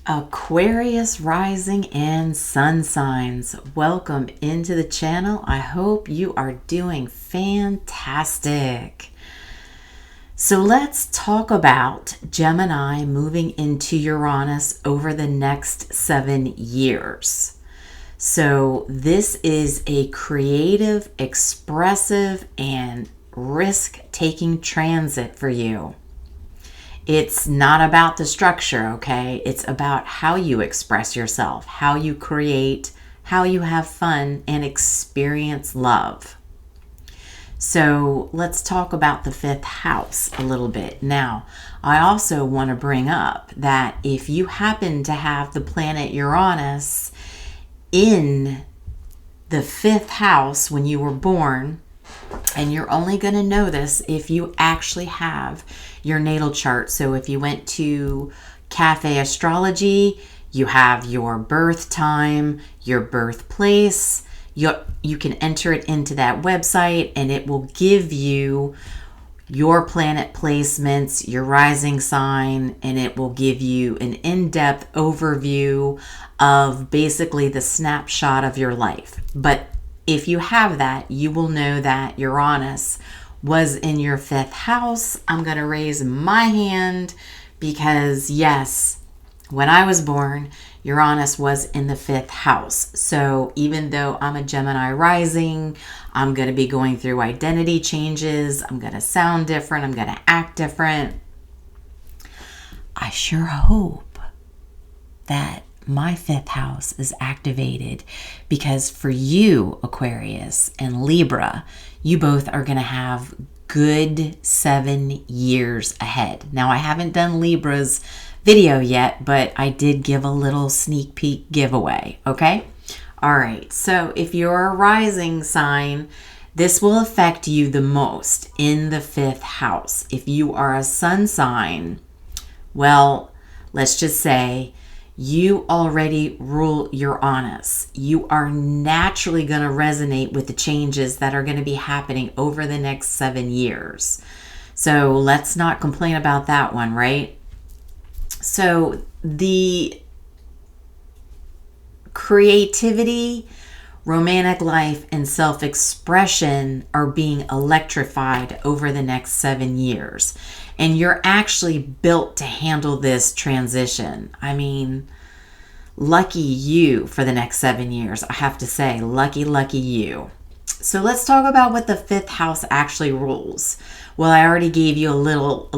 Aquarius rising and sun signs, welcome into the channel. I hope you are doing fantastic. So let's talk about Gemini moving into Uranus over the next 7 years. So this is a creative, expressive, and risk-taking transit for you. It's not about the structure, okay? It's about how you express yourself, how you create, how you have fun, and experience love. So let's talk about the fifth house a little bit. Now, I also want to bring up that if you happen to have the planet Uranus in the fifth house when you were born, and you're only going to know this if you actually have your natal chart. So if you went to Cafe Astrology, you have your birth time, your birthplace. You can enter it into that website and it will give you your planet placements, your rising sign, and it will give you an in-depth overview of basically the snapshot of your life. But if you have that, you will know that Uranus was in your fifth house. I'm going to raise my hand because, yes, when I was born, Uranus was in the fifth house. So even though I'm a Gemini rising, I'm going to be going through identity changes. I'm going to sound different. I'm going to act different. I sure hope that my fifth house is activated, because for you, Aquarius and Libra, you both are going to have good 7 years ahead. Now, I haven't done Libra's video yet, but I did give a little sneak peek giveaway, okay? All right, so if you're a rising sign, this will affect you the most in the fifth house. If you are a sun sign, well, let's just say you already rule Uranus. You are naturally going to resonate with the changes that are going to be happening over the next 7 years. So let's not complain about that one, right? So the creativity, romantic life, and self-expression are being electrified over the next 7 years. And you're actually built to handle this transition. I mean, lucky you for the next 7 years. I have to say, lucky you. So let's talk about what the fifth house actually rules. Well, I already gave you a little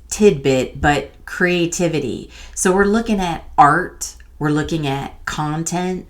tidbit, but creativity. So we're looking at art. We're looking at content.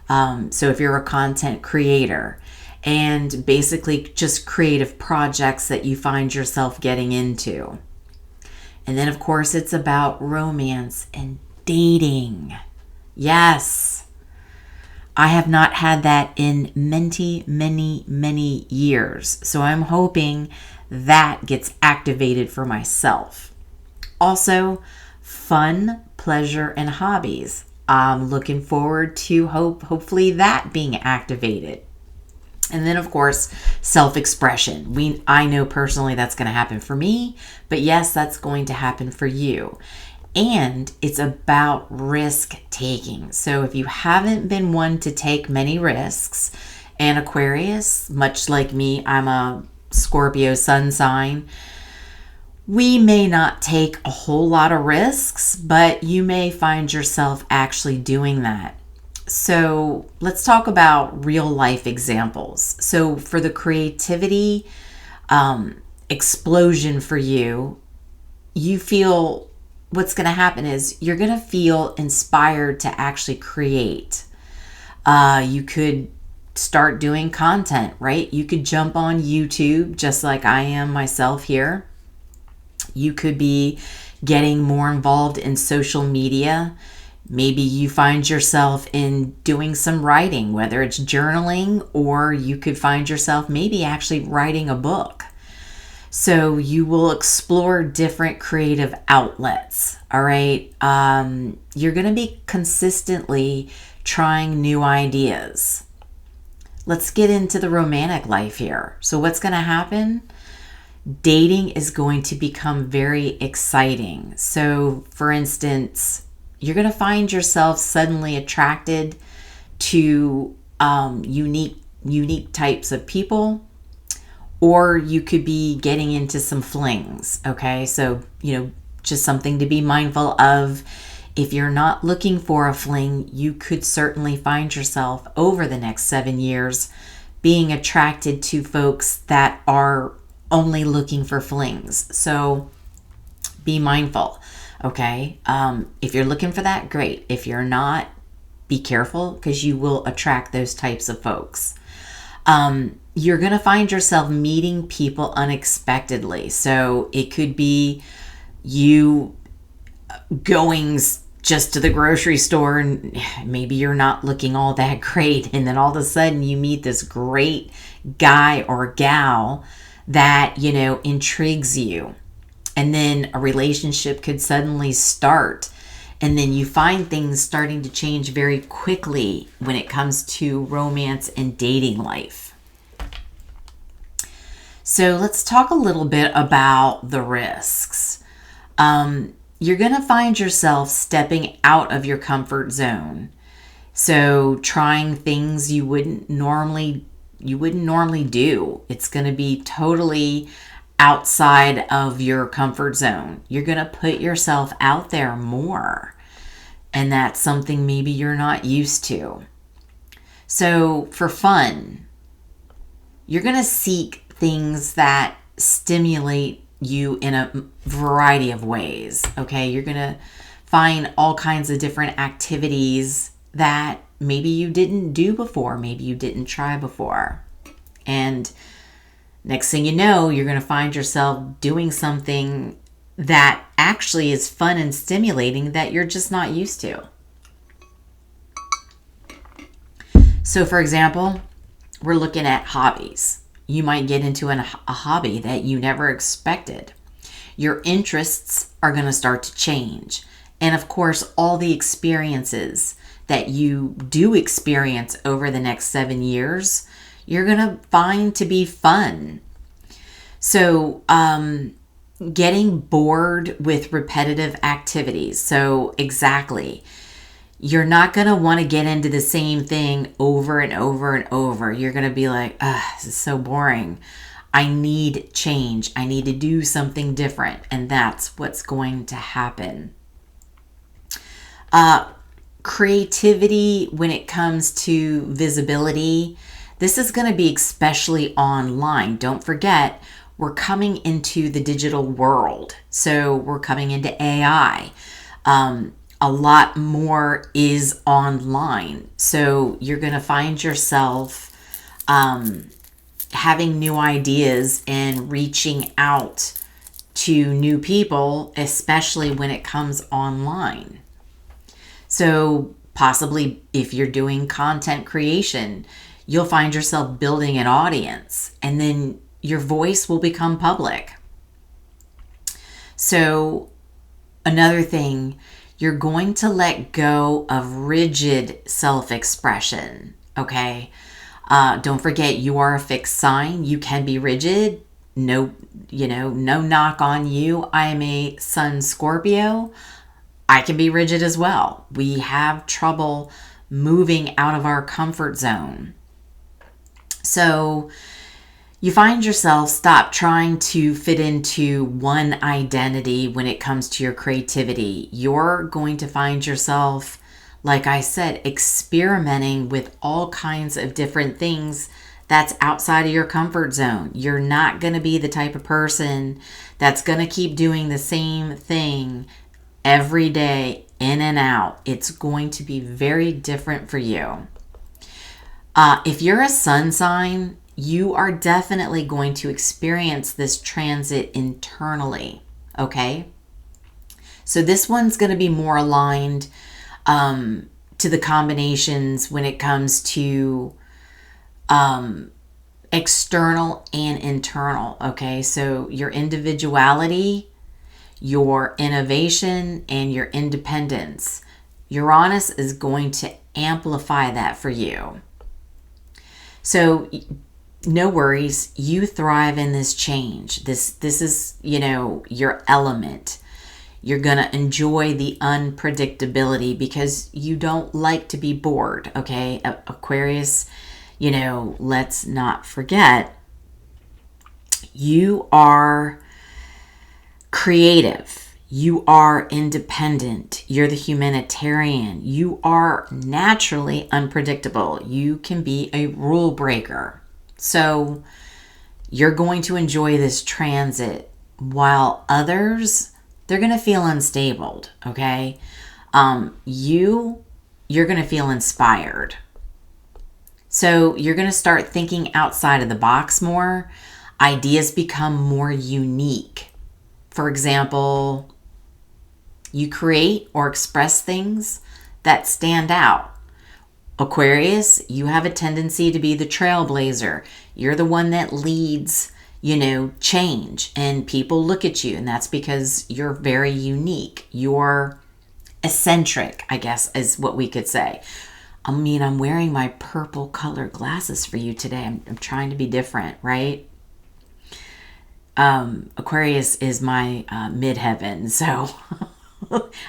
So if you're a content creator, and basically just creative projects that you find yourself getting into. And then, of course, it's about romance and dating. Yes. I have not had that in many years. So I'm hoping that gets activated for myself. Also, fun, pleasure, and hobbies. I'm looking forward to hopefully that being activated. And then, of course, self-expression. I know personally that's going to happen for me, but yes, that's going to happen for you. And it's about risk-taking. So if you haven't been one to take many risks, and Aquarius, much like me, I'm a Scorpio sun sign, we may not take a whole lot of risks, but you may find yourself actually doing that. So let's talk about real life examples. So for the creativity explosion for you, you feel what's going to happen is you're going to feel inspired to actually create. You could start doing content, right? You could jump on YouTube just like I am myself here. You could be getting more involved in social media. Maybe you find yourself in doing some writing, whether it's journaling, or you could find yourself maybe actually writing a book. So you will explore different creative outlets, all right? You're going to be consistently trying new ideas. Let's get into the romantic life here. So what's going to happen? Dating is going to become very exciting. So for instance, You're going to find yourself suddenly attracted to unique types of people, or you could be getting into some flings. Okay, so just something to be mindful of. If you're not looking for a fling, you could certainly find yourself over the next 7 years being attracted to folks that are only looking for flings. So be mindful. Okay, if you're looking for that, great. If you're not, be careful, because you will attract those types of folks. You're going to find yourself meeting people unexpectedly. So it could be you going just to the grocery store, and maybe you're not looking all that great, and then all of a sudden you meet this great guy or gal that intrigues you, and then a relationship could suddenly start, and then you find things starting to change very quickly when it comes to romance and dating life. So let's talk a little bit about the risks. You're going to find yourself stepping out of your comfort zone. So trying things you wouldn't normally do. It's going to be totally outside of your comfort zone. You're going to put yourself out there more. And that's something maybe you're not used to. So for fun, you're going to seek things that stimulate you in a variety of ways. Okay, you're going to find all kinds of different activities that maybe you didn't do before, maybe you didn't try before. And next thing you know, you're going to find yourself doing something that actually is fun and stimulating that you're just not used to. So for example, we're looking at hobbies. You might get into a hobby that you never expected. Your interests are going to start to change. And of course, all the experiences that you do experience over the next 7 years, you're going to find to be fun. So, getting bored with repetitive activities. So exactly. You're not going to want to get into the same thing over and over and over. You're going to be like, this is so boring. I need change. I need to do something different. And that's what's going to happen. Creativity when it comes to visibility. This is going to be especially online. Don't forget, we're coming into the digital world. So we're coming into AI. A lot more is online. So you're going to find yourself having new ideas and reaching out to new people, especially when it comes online. So possibly if you're doing content creation, you'll find yourself building an audience, and then your voice will become public. So another thing, you're going to let go of rigid self-expression, okay? Don't forget, you are a fixed sign. You can be rigid. No knock on you. I am a Sun Scorpio. I can be rigid as well. We have trouble moving out of our comfort zone. So you find yourself stop trying to fit into one identity when it comes to your creativity. You're going to find yourself, like I said, experimenting with all kinds of different things that's outside of your comfort zone. You're not going to be the type of person that's going to keep doing the same thing every day, in and out. It's going to be very different for you. If you're a sun sign, you are definitely going to experience this transit internally, okay? So this one's going to be more aligned to the combinations when it comes to external and internal, okay? So your individuality, your innovation, and your independence. Uranus is going to amplify that for you. So no worries, you thrive in this change. This is, your element. You're going to enjoy the unpredictability because you don't like to be bored, okay? Aquarius, let's not forget, you are creative. You are independent. You're the humanitarian. You are naturally unpredictable. You can be a rule breaker. So you're going to enjoy this transit, while others, they're going to feel unstable, okay? You're going to feel inspired. So you're going to start thinking outside of the box more. Ideas become more unique. For example, you create or express things that stand out. Aquarius, you have a tendency to be the trailblazer. You're the one that leads, change, and people look at you, and that's because you're very unique. You're eccentric, I guess, is what we could say. I'm wearing my purple colored glasses for you today. I'm trying to be different, right? Aquarius is my midheaven, so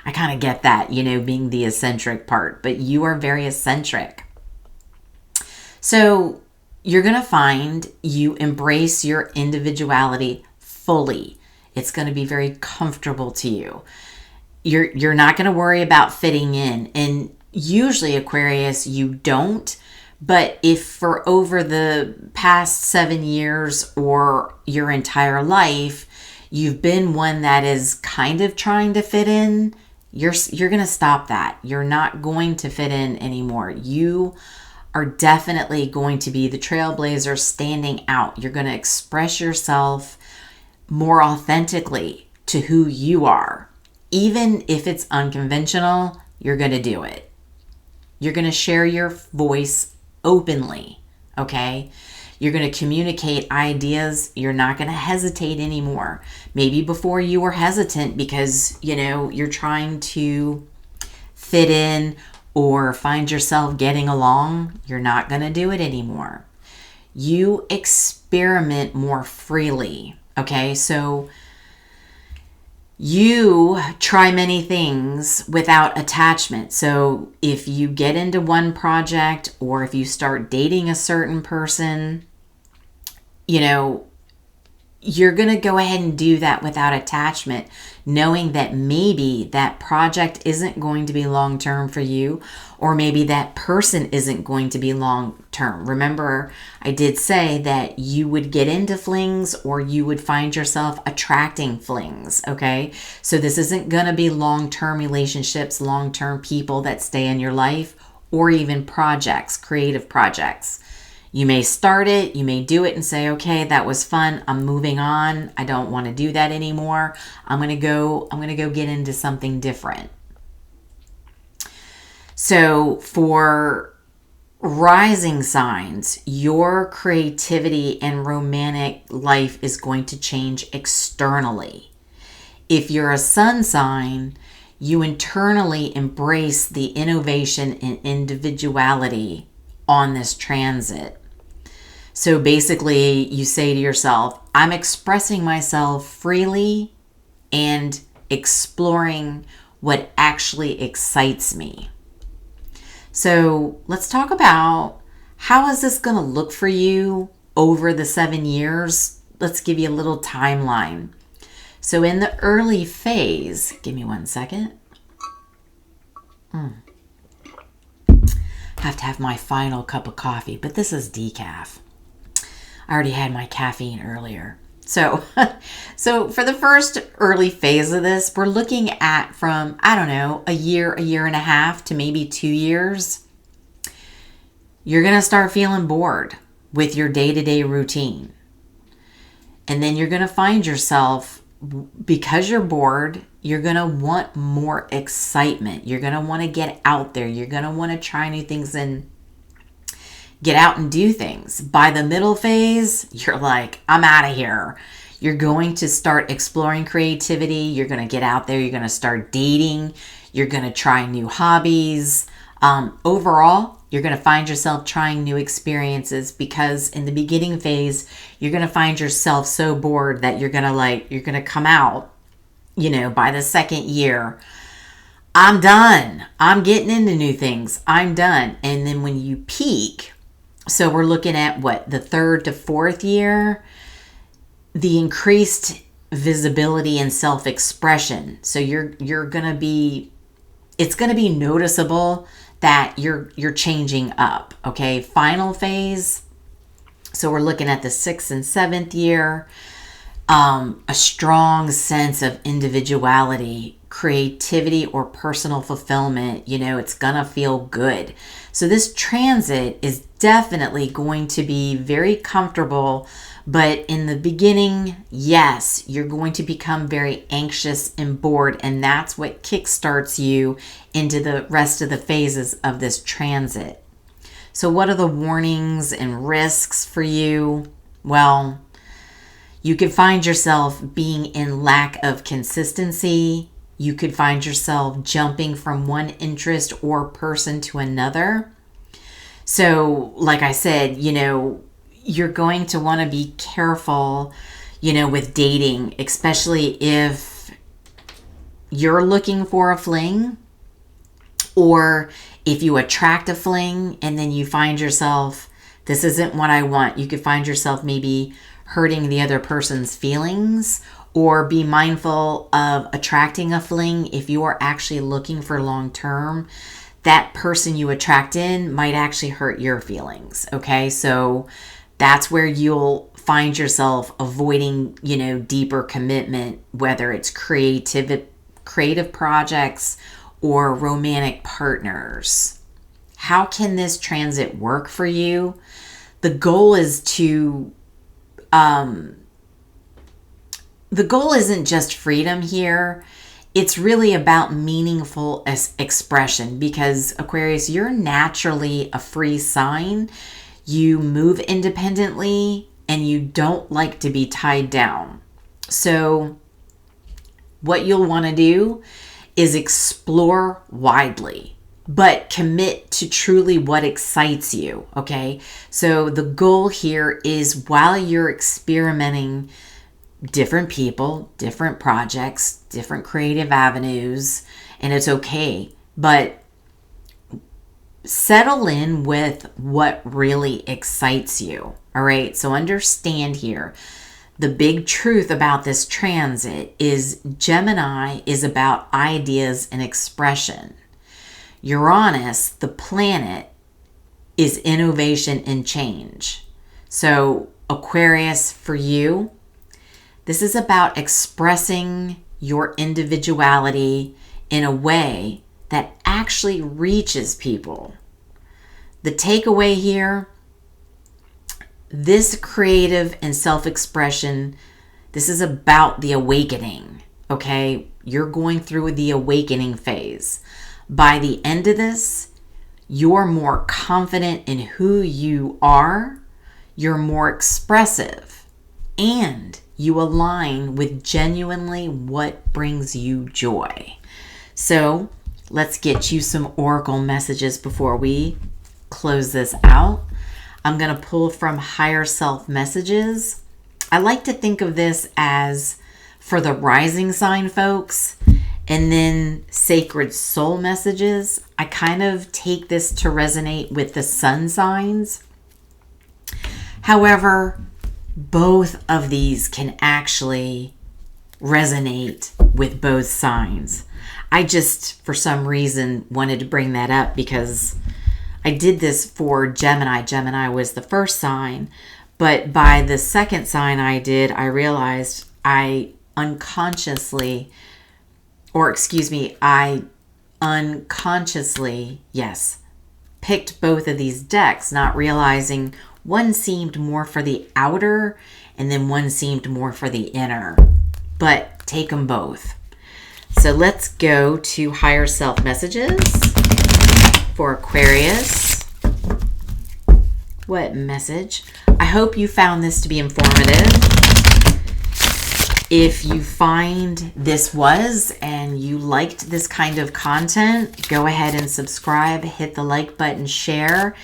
I kind of get that, being the eccentric part, but you are very eccentric. So you're going to find you embrace your individuality fully. It's going to be very comfortable to you. You're not going to worry about fitting in. And usually, Aquarius, you don't. But if for over the past 7 years or your entire life, you've been one that is kind of trying to fit in, you're going to stop that. You're not going to fit in anymore. You are definitely going to be the trailblazer standing out. You're going to express yourself more authentically to who you are. Even if it's unconventional, you're going to do it. You're going to share your voice openly, okay? You're going to communicate ideas. You're not going to hesitate anymore. Maybe before you were hesitant because, you're trying to fit in or find yourself getting along. You're not going to do it anymore. You experiment more freely, okay? So you try many things without attachment. So if you get into one project or if you start dating a certain person, you're going to go ahead and do that without attachment, knowing that maybe that project isn't going to be long-term for you, or maybe that person isn't going to be long-term. Remember, I did say that you would get into flings or you would find yourself attracting flings, okay? So this isn't going to be long-term relationships, long-term people that stay in your life, or even projects, creative projects. You may start it, you may do it and say, okay, that was fun. I'm moving on. I don't want to do that anymore. I'm going to go get into something different. So for rising signs, your creativity and romantic life is going to change externally. If you're a sun sign, you internally embrace the innovation and individuality on this transit. So basically, you say to yourself, I'm expressing myself freely and exploring what actually excites me. So let's talk about how is this going to look for you over the 7 years. Let's give you a little timeline. So in the early phase, give me 1 second. Have to have my final cup of coffee, but this is decaf. I already had my caffeine earlier. So for the first early phase of this, we're looking at from, a year and a half to maybe 2 years. You're going to start feeling bored with your day-to-day routine. And then you're going to find yourself, because you're bored, you're going to want more excitement. You're going to want to get out there. You're going to want to try new things and get out and do things. By the middle phase, you're like, I'm out of here. You're going to start exploring creativity. You're going to get out there. You're going to start dating. You're going to try new hobbies. Overall, you're going to find yourself trying new experiences, because in the beginning phase, you're going to find yourself so bored that you're going to come out by the second year, I'm done. I'm getting into new things. I'm done. And then when you peak, so we're looking at what, the third to fourth year, the increased visibility and self-expression. So you're going to be, it's going to be noticeable that you're changing up. Okay. Final phase. So we're looking at the 6th and 7th year. A strong sense of individuality, creativity, or personal fulfillment. It's gonna feel good. So this transit is definitely going to be very comfortable, but in the beginning, yes, you're going to become very anxious and bored, and that's what kickstarts you into the rest of the phases of this transit. So what are the warnings and risks for you? Well, you could find yourself being in lack of consistency. You could find yourself jumping from one interest or person to another. So, like I said, you're going to want to be careful, with dating, especially if you're looking for a fling, or if you attract a fling and then you find yourself, this isn't what I want. You could find yourself maybe hurting the other person's feelings, or be mindful of attracting a fling. If you are actually looking for long term, that person you attract in might actually hurt your feelings. Okay, so that's where you'll find yourself avoiding, deeper commitment, whether it's creative projects or romantic partners. How can this transit work for you? The goal is to the goal isn't just freedom here. It's really about meaningful expression, because Aquarius, you're naturally a free sign. You move independently and you don't like to be tied down. So what you'll want to do is explore widely, but commit to truly what excites you. Okay. So the goal here is, while you're experimenting different people, different projects, different creative avenues, and it's okay, but settle in with what really excites you. All right. So understand here, the big truth about this transit is Gemini is about ideas and expression. Uranus, the planet, is innovation and change. So Aquarius, for you, this is about expressing your individuality in a way that actually reaches people. The takeaway here, this creative and self-expression, this is about the awakening. Okay, you're going through the awakening phase. By the end of this, you're more confident in who you are, you're more expressive, and you align with genuinely what brings you joy. So let's get you some oracle messages before we close this out. I'm going to pull from higher self messages. I like to think of this as for the rising sign folks, and then sacred soul messages. I kind of take this to resonate with the sun signs. However, both of these can actually resonate with both signs. I just, for some reason, wanted to bring that up because I did this for Gemini. Gemini was the first sign, but by the second sign I did, I realized I unconsciously, yes, picked both of these decks, not realizing one seemed more for the outer and then one seemed more for the inner, but take them both. So let's go to higher self messages for Aquarius. What message? I hope you found this to be informative. If you find this was and you liked this kind of content, go ahead and subscribe, hit the like button, share.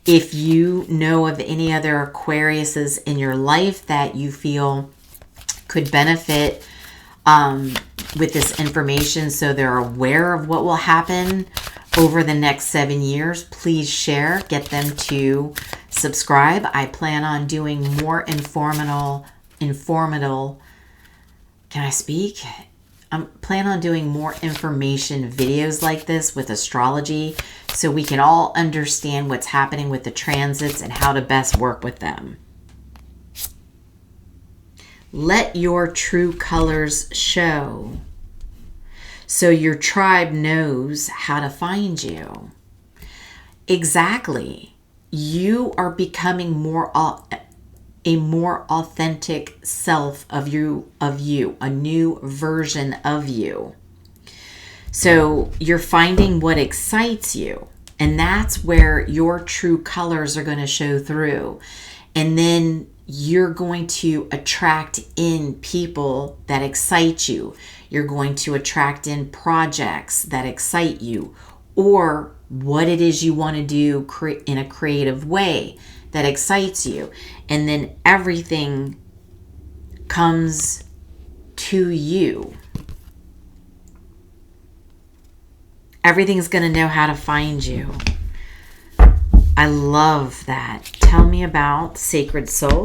If you know of any other Aquariuses in your life that you feel could benefit with this information so they're aware of what will happen over the next 7 years, please share, get them to subscribe. I plan on doing more informative, can I speak? I plan on doing more information videos like this with astrology so we can all understand what's happening with the transits and how to best work with them. Let your true colors show so your tribe knows how to find you. Exactly. You are becoming a more authentic self of you, a new version of you. So you're finding what excites you, and that's where your true colors are going to show through. And then you're going to attract in people that excite you. You're going to attract in projects that excite you, or what it is you want to do in a creative way that excites you. And then everything comes to you. Everything's going to know how to find you. I love that. Tell me about Sacred Soul.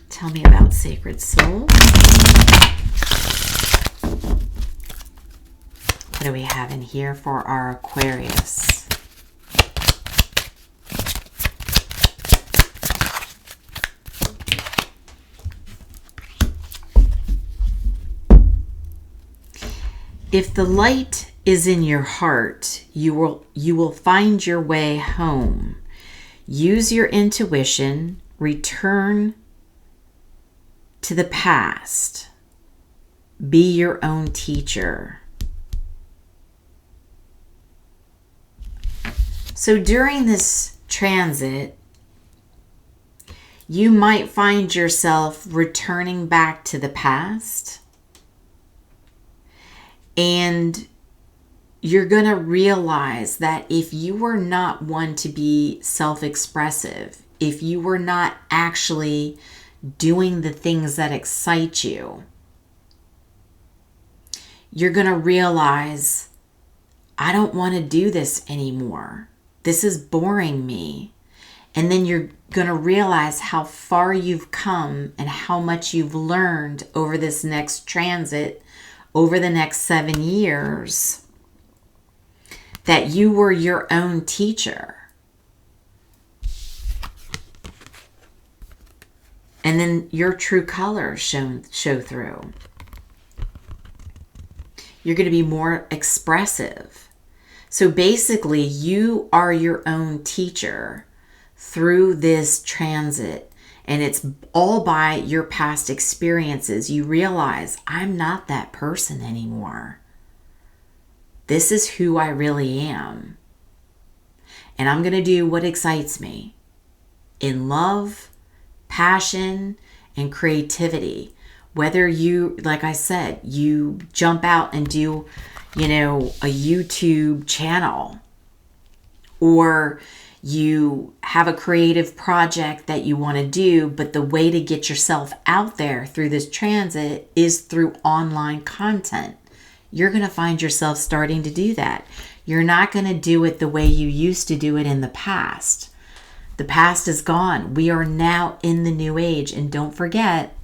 Tell me about Sacred Soul. What do we have in here for our Aquarius? If the light is in your heart, you will find your way home. Use your intuition, return to the past. Be your own teacher. So during this transit, you might find yourself returning back to the past, and you're going to realize that if you were not one to be self-expressive, if you were not actually doing the things that excite you, you're going to realize, I don't want to do this anymore. This is boring me. And then you're going to realize how far you've come and how much you've learned over this next transit, over the next 7 years, that you were your own teacher. And then your true colors show through. You're going to be more expressive. So basically, you are your own teacher through this transit. And it's all by your past experiences. You realize, I'm not that person anymore. This is who I really am. And I'm going to do what excites me in love, passion, and creativity. Whether you, like I said, you jump out and do, a YouTube channel, or you have a creative project that you want to do, but the way to get yourself out there through this transit is through online content. You're going to find yourself starting to do that. You're not going to do it the way you used to do it in the past. The past is gone. We are now in the new age. And don't forget,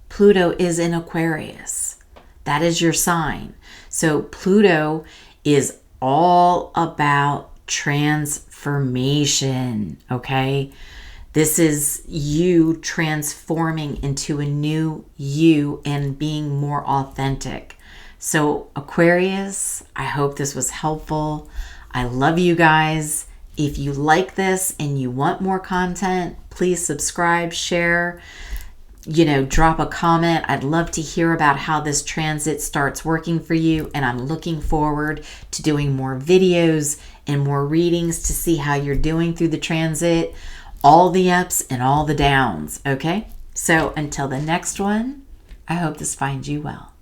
Pluto is in Aquarius. That is your sign. So Pluto is all about transformation, okay? This is you transforming into a new you and being more authentic. So Aquarius, I hope this was helpful. I love you guys. If you like this and you want more content, please subscribe, share, drop a comment. I'd love to hear about how this transit starts working for you. And I'm looking forward to doing more videos and more readings to see how you're doing through the transit, all the ups and all the downs. Okay? So until the next one, I hope this finds you well.